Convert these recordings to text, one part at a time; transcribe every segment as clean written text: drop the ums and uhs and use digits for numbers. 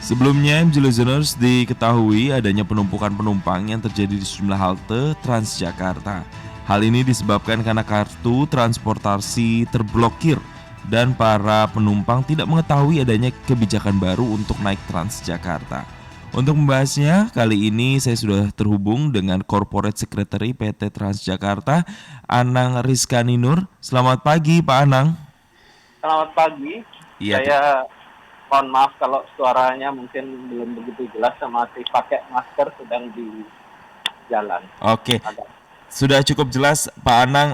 Sebelumnya, MG Listeners diketahui adanya penumpukan penumpang yang terjadi di sejumlah halte Transjakarta. Hal ini disebabkan karena kartu transportasi terblokir dan para penumpang tidak mengetahui adanya kebijakan baru untuk naik Transjakarta. Untuk membahasnya, kali ini saya sudah terhubung dengan Corporate Secretary PT Transjakarta, Anang Rizkani Nur. Selamat pagi, Pak Anang. Selamat pagi. Iya, Saya mohon maaf kalau suaranya mungkin belum begitu jelas, masih pakai masker sedang di jalan. oke. Agak. Sudah cukup jelas Pak Anang,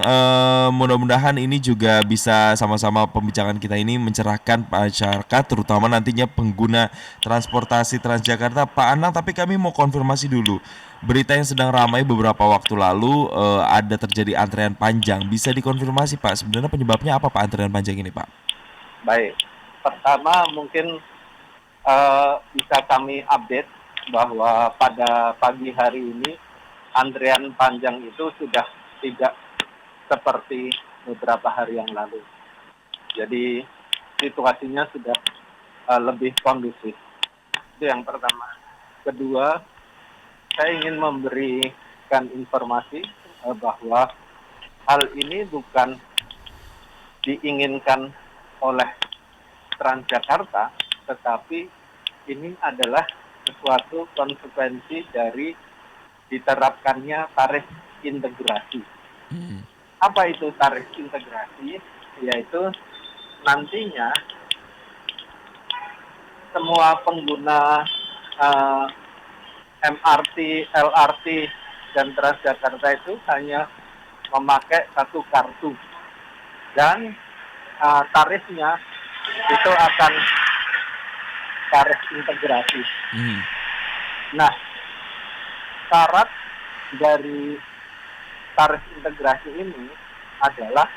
mudah-mudahan ini juga bisa sama-sama pembicaraan kita ini mencerahkan masyarakat terutama nantinya pengguna transportasi Transjakarta. Pak Anang, tapi kami mau konfirmasi dulu. Berita yang sedang ramai beberapa waktu lalu ada terjadi antrean panjang. Bisa dikonfirmasi Pak, sebenarnya penyebabnya apa Pak antrean panjang ini Pak? Baik. Pertama mungkin bisa kami update bahwa pada pagi hari ini antrian panjang itu sudah tidak seperti beberapa hari yang lalu. Jadi situasinya sudah lebih kondusif. Itu yang pertama. Kedua, saya ingin memberikan informasi bahwa hal ini bukan diinginkan oleh Transjakarta, tetapi ini adalah sesuatu konsekuensi dari diterapkannya tarif integrasi. Apa itu tarif integrasi? Yaitu nantinya semua pengguna uh, MRT, LRT, dan Transjakarta itu hanya memakai satu kartu. Dan tarifnya itu akan tarif integrasi. Nah, syarat dari tarif integrasi ini adalah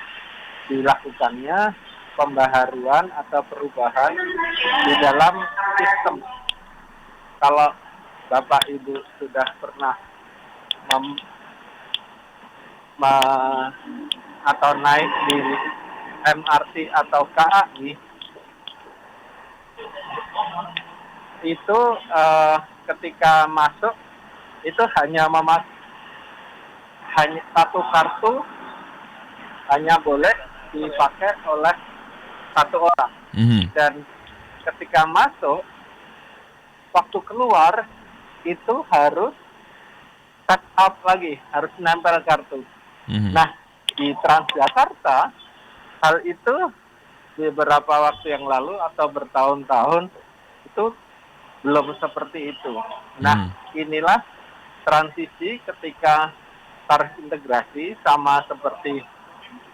dilakukannya pembaharuan atau perubahan di dalam sistem. Kalau Bapak Ibu sudah pernah atau naik di MRT atau KAI, itu ketika masuk itu hanya satu kartu hanya boleh dipakai oleh satu orang. Dan ketika masuk, waktu keluar itu harus set up lagi, harus nempel kartu. Nah, di Transjakarta hal itu beberapa waktu yang lalu atau bertahun-tahun itu belum seperti itu. Nah, inilah transisi ketika tarif integrasi sama seperti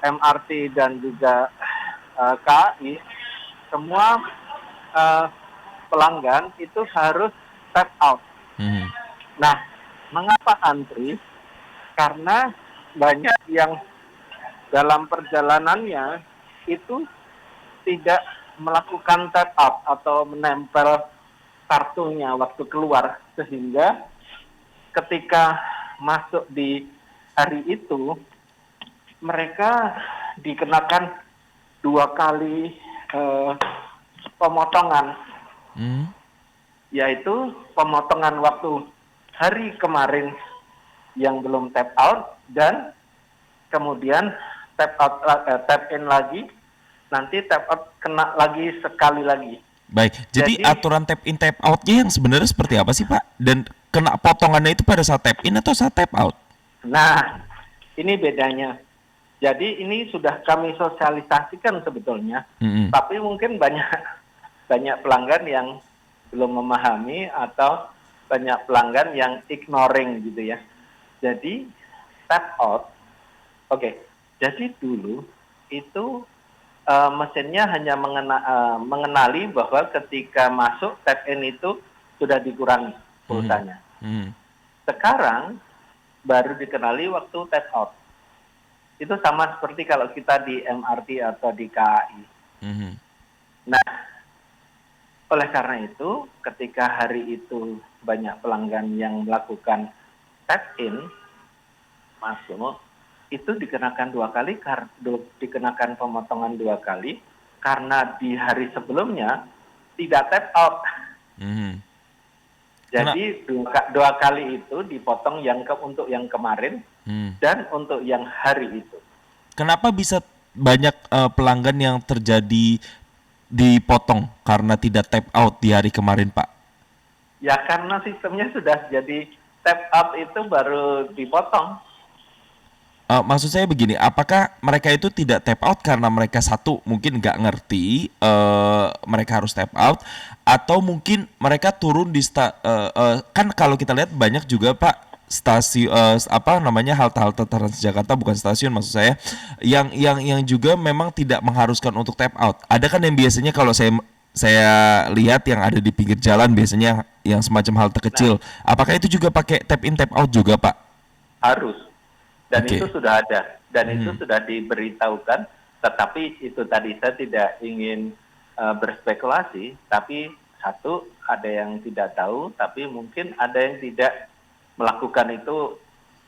MRT dan juga KAI, semua pelanggan itu harus step out. Nah, mengapa antri? Karena banyak yang dalam perjalanannya itu tidak melakukan tap out atau menempel kartunya waktu keluar, sehingga ketika masuk di hari itu mereka dikenakan 2 kali pemotongan, yaitu pemotongan waktu hari kemarin yang belum tap out dan kemudian tap in lagi, nanti tap out kena lagi sekali lagi. Baik, jadi aturan tap in tap out-nya yang sebenarnya seperti apa sih Pak? Dan kena potongannya itu pada saat tap in atau saat tap out? Nah, ini bedanya. Jadi ini sudah kami sosialisasikan sebetulnya, tapi mungkin banyak pelanggan yang belum memahami atau banyak pelanggan yang ignoring gitu ya. Jadi tap out, jadi dulu itu mesinnya hanya mengenali bahwa ketika masuk tap in itu sudah dikurangi pulsanya. Sekarang baru dikenali waktu tap out. Itu sama seperti kalau kita di MRT atau di KAI. Nah, oleh karena itu ketika hari itu banyak pelanggan yang melakukan tap in masuk, itu dikenakan 2 kali, dikenakan pemotongan 2 kali, karena di hari sebelumnya tidak tap out. Mhm. Jadi dua kali itu dipotong untuk yang kemarin dan untuk yang hari itu. Kenapa bisa banyak pelanggan yang terjadi dipotong karena tidak tap out di hari kemarin, Pak? Ya karena sistemnya sudah jadi tap out itu baru dipotong. Maksud saya begini, apakah mereka itu tidak tap out karena mereka satu mungkin nggak ngerti mereka harus tap out, atau mungkin mereka turun di kan kalau kita lihat banyak juga Pak stasiun apa namanya halte-halte Transjakarta, bukan stasiun maksud saya, yang juga memang tidak mengharuskan untuk tap out. Ada kan yang biasanya kalau saya lihat yang ada di pinggir jalan biasanya yang semacam halte kecil. Apakah itu juga pakai tap in tap out juga Pak? Harus. Dan Oke. itu sudah ada. Dan itu sudah diberitahukan. Tetapi itu tadi saya tidak ingin berspekulasi. Tapi satu, ada yang tidak tahu. Tapi mungkin ada yang tidak melakukan itu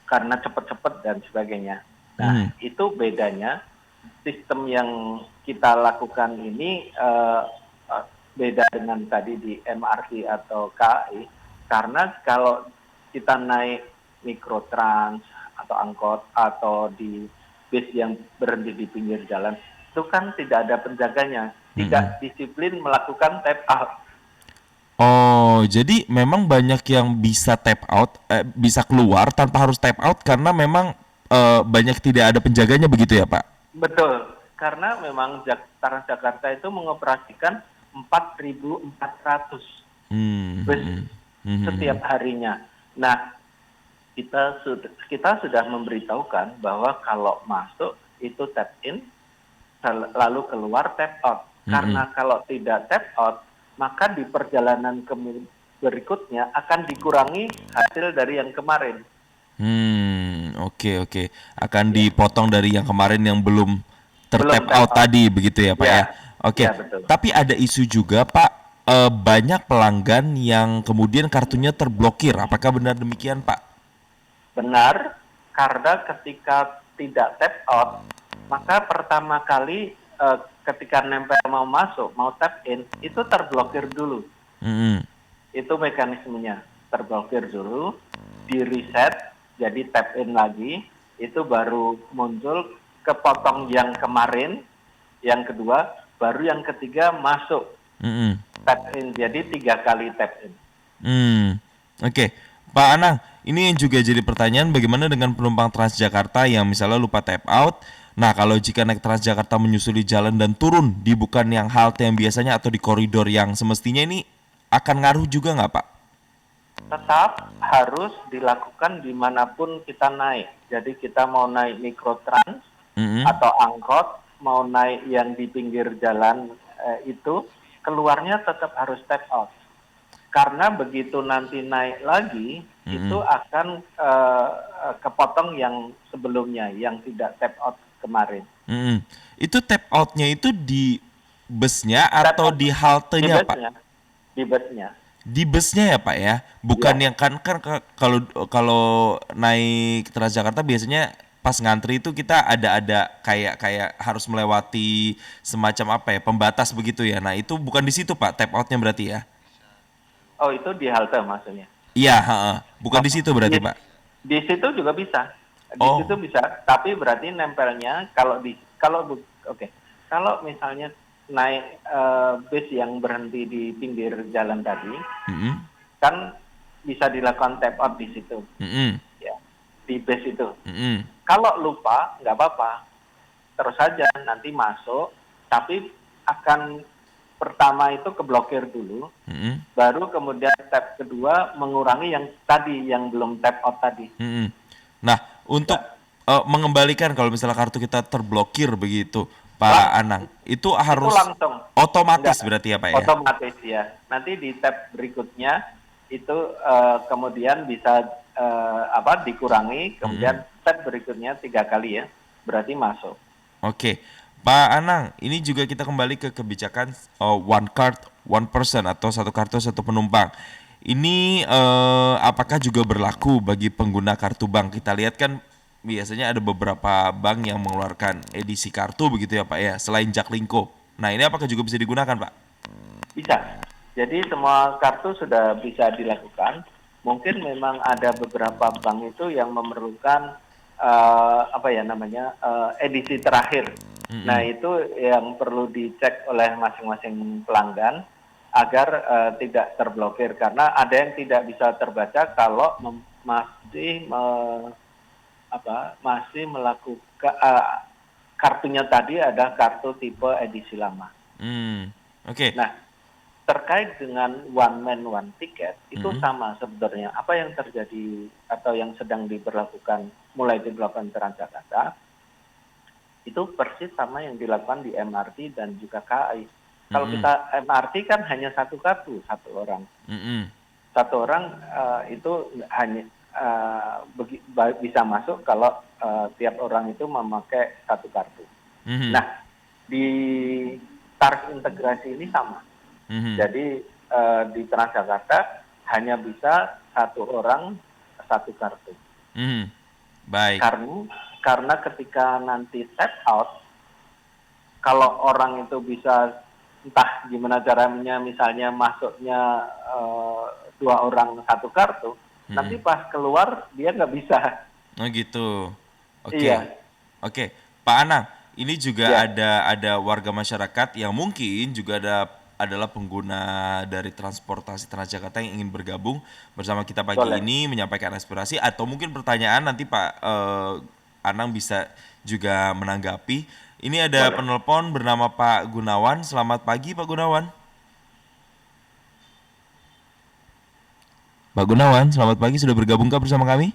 karena cepat-cepat dan sebagainya. Nah, itu bedanya. Sistem yang kita lakukan ini beda dengan tadi di MRT atau KAI. Karena kalau kita naik mikrotrans atau angkot atau di bis yang berhenti di pinggir jalan, itu kan tidak ada penjaganya, tidak disiplin melakukan tap out. Oh, jadi memang banyak yang bisa tap out, bisa keluar tanpa harus tap out karena memang banyak tidak ada penjaganya begitu ya, Pak? Betul, karena memang Transjakarta itu mengoperasikan 4.400 bus setiap harinya. Nah, kita sudah memberitahukan bahwa kalau masuk itu tap in, lalu keluar tap out. Karena kalau tidak tap out, maka di perjalanan berikutnya akan dikurangi hasil dari yang kemarin. Oke. Akan dipotong dari yang kemarin yang belum tertap out tadi begitu ya, Pak ya? Oke. Ya, betul. Tapi ada isu juga, Pak, banyak pelanggan yang kemudian kartunya terblokir. Apakah benar demikian, Pak? Benar, karena ketika tidak tap out, maka pertama kali ketika nempel mau masuk, mau tap in, itu terblokir dulu. Itu mekanismenya, terblokir dulu, di reset, jadi tap in lagi, itu baru muncul kepotong yang kemarin, yang kedua, baru yang ketiga masuk tap in, jadi 3 kali tap in. Oke. Pak Anang, ini yang juga jadi pertanyaan, bagaimana dengan penumpang Transjakarta yang misalnya lupa tap out? Nah, kalau jika naik Transjakarta menyusuri jalan dan turun di bukan yang halte yang biasanya atau di koridor yang semestinya, ini akan ngaruh juga nggak, Pak? Tetap harus dilakukan dimanapun kita naik. Jadi kita mau naik mikrotrans atau angkot, mau naik yang di pinggir jalan itu, keluarnya tetap harus tap out. Karena begitu nanti naik lagi, itu akan kepotong yang sebelumnya, yang tidak tap out kemarin. Itu tap outnya itu di busnya atau di haltenya, Pak? Di busnya. Di busnya ya, Pak ya? Bukan yang kan kalau naik Transjakarta biasanya pas ngantri itu kita ada kayak harus melewati semacam apa ya, pembatas begitu ya. Nah, itu bukan di situ, Pak, tap outnya berarti ya? Oh, itu di halte maksudnya? Iya, bukan di situ berarti, Pak? Di situ juga bisa. Di situ bisa, tapi berarti nempelnya kalau misalnya naik bis yang berhenti di pinggir jalan tadi, kan bisa dilakukan tap out di situ, ya, di bis itu. Kalau lupa nggak apa-apa, terus saja nanti masuk, tapi akan pertama itu keblokir dulu, baru kemudian tap kedua mengurangi yang tadi, yang belum tap out tadi. Nah, untuk mengembalikan kalau misalnya kartu kita terblokir begitu, Pak Anang, itu harus itu langsung otomatis berarti ya, Pak ya? Otomatis ya. Nanti di tab berikutnya itu kemudian bisa dikurangi, kemudian tab berikutnya 3 kali ya, berarti masuk. Oke. Pak Anang, ini juga kita kembali ke kebijakan one card, one person atau satu kartu satu penumpang. Ini apakah juga berlaku bagi pengguna kartu bank? Kita lihat kan biasanya ada beberapa bank yang mengeluarkan edisi kartu begitu ya, Pak ya, selain Jaklingko. Nah, ini apakah juga bisa digunakan, Pak? Bisa. Jadi semua kartu sudah bisa dilakukan. Mungkin memang ada beberapa bank itu yang memerlukan edisi terakhir. Nah itu yang perlu dicek oleh masing-masing pelanggan agar tidak terblokir, karena ada yang tidak bisa terbaca kalau masih melakukan kartunya tadi ada kartu tipe edisi lama. Oke. Nah, terkait dengan one man one ticket itu sama sebenarnya. Apa yang terjadi atau yang sedang mulai diberlakukan Transjakarta itu persis sama yang dilakukan di MRT dan juga KAI. Kalau kita MRT kan hanya satu kartu, satu orang. Satu orang itu hanya bisa masuk kalau tiap orang itu memakai satu kartu. Nah, di tarif integrasi ini sama. Jadi di Transjakarta hanya bisa satu orang satu kartu. Baik. Karena ketika nanti tap out, kalau orang itu bisa entah gimana caranya, misalnya masuknya 2 orang satu kartu, nanti pas keluar dia nggak bisa. Oh gitu. Oke. Iya. Oke, Pak Anang, ini juga ada warga masyarakat yang mungkin juga adalah pengguna dari transportasi Transjakarta yang ingin bergabung bersama kita pagi ini menyampaikan aspirasi atau mungkin pertanyaan, nanti Pak Anang bisa juga menanggapi. Ini ada penelpon bernama Pak Gunawan. Selamat pagi Pak Gunawan. Pak Gunawan, selamat pagi, sudah bergabungkah bersama kami?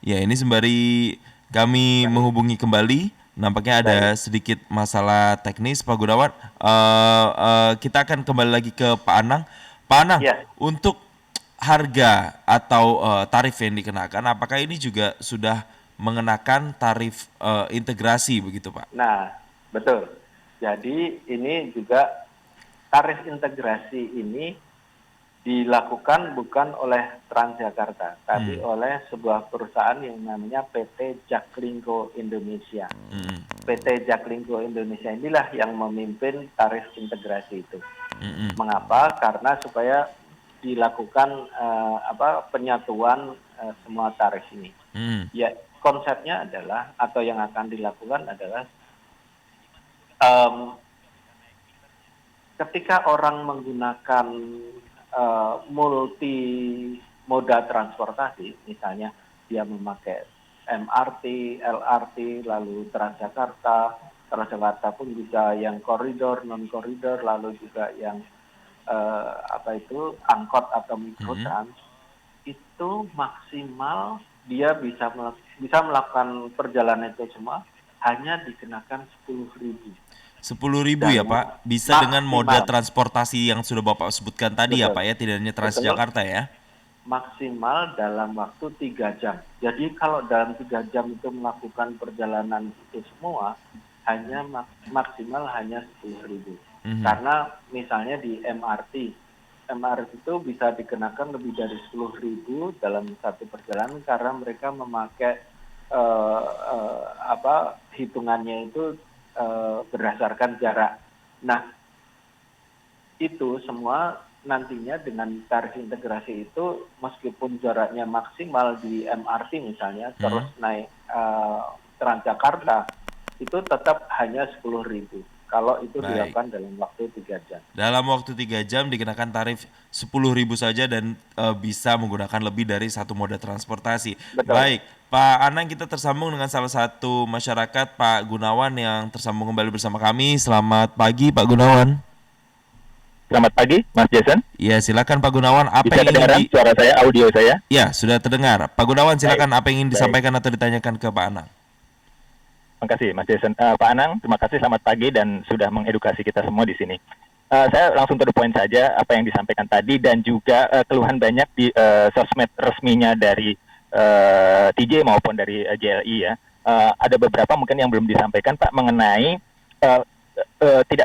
Ya, ini sembari kami menghubungi kembali, nampaknya ada sedikit masalah teknis Pak Gunawan. Kita akan kembali lagi ke Pak Anang. Pak Anang, untuk harga atau tarif yang dikenakan, apakah ini juga sudah mengenakan tarif integrasi begitu Pak? Nah, betul. Jadi ini juga tarif integrasi ini dilakukan bukan oleh Transjakarta, tapi oleh sebuah perusahaan yang namanya PT Jaklingko Indonesia. PT Jaklingko Indonesia inilah yang memimpin tarif integrasi itu. Mengapa? Karena supaya dilakukan penyatuan semua tarif ini. Ya, konsepnya adalah atau yang akan dilakukan adalah ketika orang menggunakan multi moda transportasi, misalnya dia memakai MRT, LRT, lalu Transjakarta pun bisa yang koridor, non koridor, lalu juga yang angkot atau mikrotrans, itu maksimal dia bisa melakukan perjalanan itu semua hanya dikenakan 10.000. 10.000 ya Pak, bisa dengan moda transportasi yang sudah Bapak sebutkan tadi. Betul. Ya Pak ya, tidak hanya Transjakarta ya. Maksimal dalam waktu 3 jam. Jadi kalau dalam 3 jam itu melakukan perjalanan itu semua, hanya maksimal hanya 10.000. Karena misalnya di MRT itu bisa dikenakan lebih dari 10.000 dalam satu perjalanan karena mereka memakai hitungannya itu berdasarkan jarak. Nah, itu semua nantinya dengan tarif integrasi itu, meskipun jaraknya maksimal di MRT misalnya, terus naik Transjakarta, itu tetap hanya 10.000. Kalau itu dilakukan dalam waktu 3 jam. Dalam waktu 3 jam dikenakan tarif 10.000 saja dan bisa menggunakan lebih dari satu moda transportasi. Betul. Baik, Pak Anang, kita tersambung dengan salah satu masyarakat, Pak Gunawan, yang tersambung kembali bersama kami. Selamat pagi Pak Gunawan. Selamat pagi Mas Jason. Ya, silakan Pak Gunawan. Apa bisa kedengaran suara saya, audio saya? Ya, sudah terdengar. Pak Gunawan, silakan. Apa yang ingin disampaikan atau ditanyakan ke Pak Anang? Terima kasih Mas Jason. Pak Anang, terima kasih, selamat pagi dan sudah mengedukasi kita semua di sini. Saya langsung to the point saja apa yang disampaikan tadi dan juga keluhan banyak di sosmed resminya dari TJ maupun dari JLI ya. Ada beberapa mungkin yang belum disampaikan Pak mengenai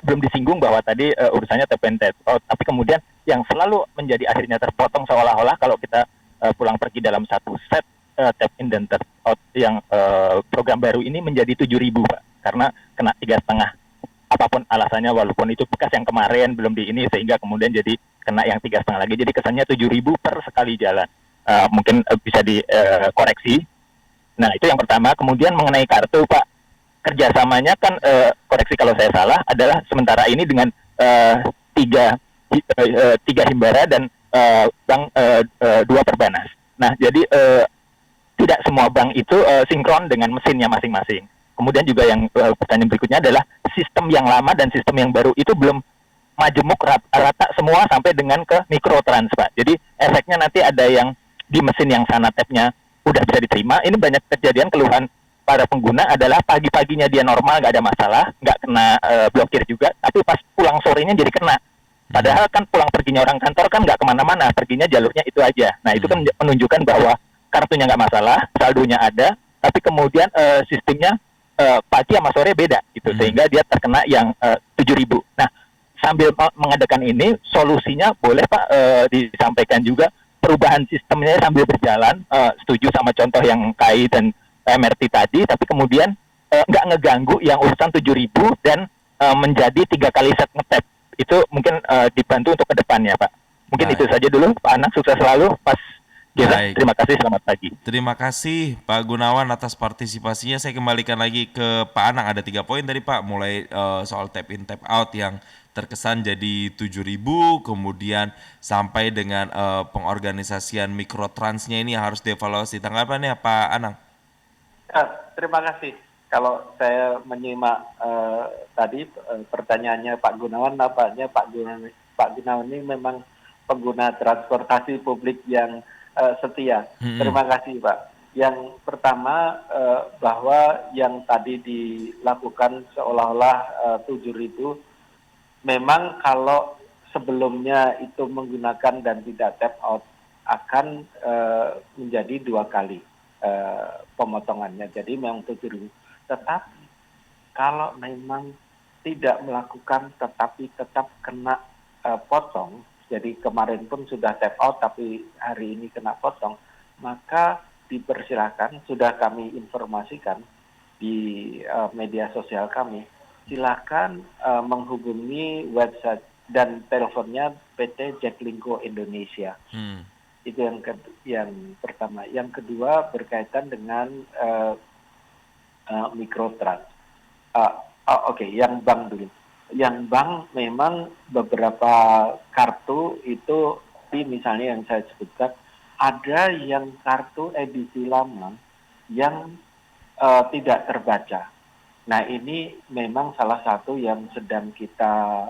belum disinggung bahwa tadi urusannya tap in tap out, tapi kemudian yang selalu menjadi akhirnya terpotong seolah-olah kalau kita pulang pergi dalam satu set tap in dan tap out yang program baru ini menjadi 7.000 Pak, karena kena 3,5 apapun alasannya, walaupun itu bekas yang kemarin belum di ini sehingga kemudian jadi kena yang 3,5 lagi, jadi kesannya 7.000 per sekali jalan. Mungkin bisa dikoreksi. Nah, itu yang pertama. Kemudian mengenai kartu, Pak, kerjasamanya kan, koreksi kalau saya salah, adalah sementara ini dengan tiga himbara dan bank dua perbanas. Nah, jadi tidak semua bank itu sinkron dengan mesinnya masing-masing. Kemudian juga yang pertanyaan berikutnya adalah sistem yang lama dan sistem yang baru itu belum majemuk rata semua sampai dengan ke mikrotrans, Pak. Jadi efeknya nanti ada yang di mesin yang sana tab-nya udah bisa diterima. Ini banyak kejadian keluhan para pengguna adalah pagi-paginya dia normal, nggak ada masalah, nggak kena blokir juga, tapi pas pulang sorenya jadi kena. Padahal kan pulang perginya orang kantor kan nggak kemana-mana, perginya jalurnya itu aja. Nah, itu kan menunjukkan bahwa kartunya nggak masalah, saldonya ada, tapi kemudian sistemnya pagi sama sore beda gitu, sehingga dia terkena yang 7.000. Nah, sambil mengadakan ini, solusinya boleh Pak disampaikan juga perubahan sistemnya sambil berjalan. Setuju sama contoh yang KAI dan MRT tadi, tapi kemudian nggak ngeganggu yang urusan 7.000 dan menjadi 3 kali set ngetap. Itu mungkin dibantu untuk ke depannya, Pak. Mungkin itu saja dulu, Pak Anang. Sukses selalu, Pas Gila. Terima kasih, selamat pagi. Terima kasih Pak Gunawan atas partisipasinya. Saya kembalikan lagi ke Pak Anang. Ada 3 poin tadi Pak, mulai soal tap in tap out yang terkesan jadi 7.000, kemudian sampai dengan pengorganisasian mikrotransnya ini yang harus dievaluasi. Tanggapannya Pak Anang? Terima kasih. Kalau saya menyimak tadi pertanyaannya Pak Gunawan, nampaknya Pak Gunawan ini memang pengguna transportasi publik yang setia. Terima kasih Pak. Yang pertama bahwa yang tadi dilakukan seolah-olah 7.000, memang kalau sebelumnya itu menggunakan dan tidak tap out akan menjadi 2 kali pemotongannya, jadi memang 7.000. Tetapi kalau memang tidak melakukan tetapi tetap kena potong, jadi kemarin pun sudah tap out tapi hari ini kena potong, maka dipersilakan, sudah kami informasikan di media sosial kami, silakan menghubungi website dan teleponnya PT Jaklingko Indonesia. Itu yang pertama. Yang kedua berkaitan dengan mikrotrans. Oke, yang bank dulu. Yang bank memang beberapa kartu itu, misalnya yang saya sebutkan, ada yang kartu edisi lama yang tidak terbaca. Nah, ini memang salah satu yang sedang kita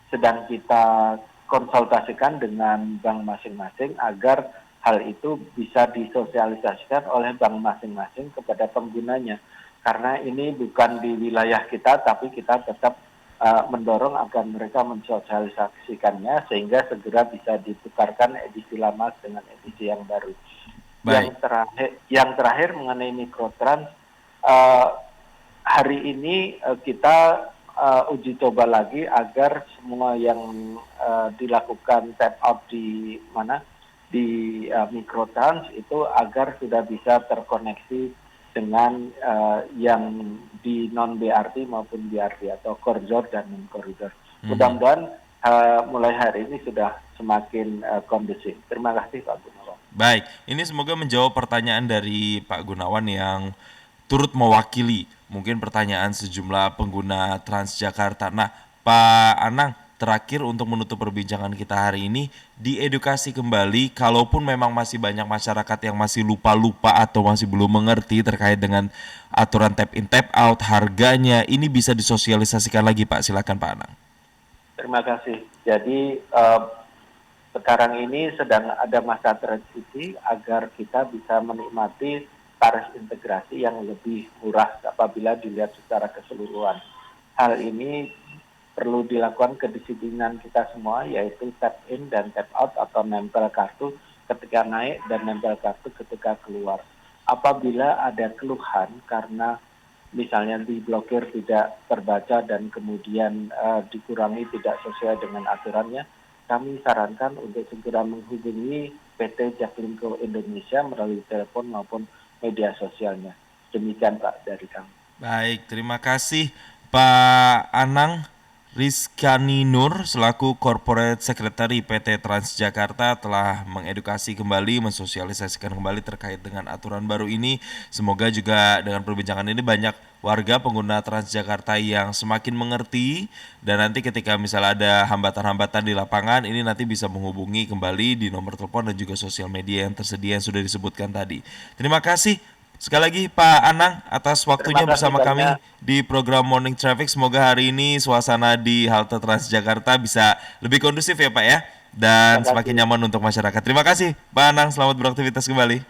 sedang kita konsultasikan dengan bank masing-masing agar hal itu bisa disosialisasikan oleh bank masing-masing kepada penggunanya. Karena ini bukan di wilayah kita, tapi kita tetap mendorong agar mereka mensosialisasikannya sehingga segera bisa ditukarkan edisi lama dengan edisi yang baru. Yang terakhir mengenai mikrotrans, hari ini kita uji coba lagi agar semua yang dilakukan tap out di mikrotrans itu agar sudah bisa terkoneksi dengan yang di non BRT maupun BRT atau koridor dan non koridor. Mudah-mudahan mulai hari ini sudah semakin kondusif. Terima kasih Pak Gunawan. Baik, ini semoga menjawab pertanyaan dari Pak Gunawan yang turut mewakili mungkin pertanyaan sejumlah pengguna Transjakarta. Nah, Pak Anang, terakhir untuk menutup perbincangan kita hari ini, diedukasi kembali, kalaupun memang masih banyak masyarakat yang masih lupa-lupa atau masih belum mengerti terkait dengan aturan tap in tap out, harganya, ini bisa disosialisasikan lagi Pak. Silakan Pak Anang. Terima kasih. Jadi sekarang ini sedang ada masa transisi agar kita bisa menikmati tarif integrasi yang lebih murah apabila dilihat secara keseluruhan. Hal ini perlu dilakukan kedisiplinan kita semua, yaitu tap in dan tap out atau nempel kartu ketika naik dan nempel kartu ketika keluar. Apabila ada keluhan karena misalnya diblokir tidak terbaca dan kemudian dikurangi tidak sesuai dengan aturannya, kami sarankan untuk segera menghubungi PT Jaklingko Indonesia melalui telepon maupun media sosialnya. Demikian Pak dari kami. Baik, terima kasih Pak Anang Rizkani Nur selaku Corporate Secretary PT Transjakarta telah mengedukasi kembali, mensosialisasikan kembali terkait dengan aturan baru ini. Semoga juga dengan perbincangan ini banyak warga pengguna Transjakarta yang semakin mengerti, dan nanti ketika misalnya ada hambatan-hambatan di lapangan ini nanti bisa menghubungi kembali di nomor telepon dan juga sosial media yang tersedia yang sudah disebutkan tadi. Terima kasih sekali lagi Pak Anang atas waktunya Terima kasih bersama kami banyak. di program Morning Traffic. Semoga hari ini suasana di halte Transjakarta bisa lebih kondusif ya Pak ya, dan Terima semakin kasih. nyaman untuk masyarakat. Terima kasih Pak Anang, selamat beraktivitas kembali.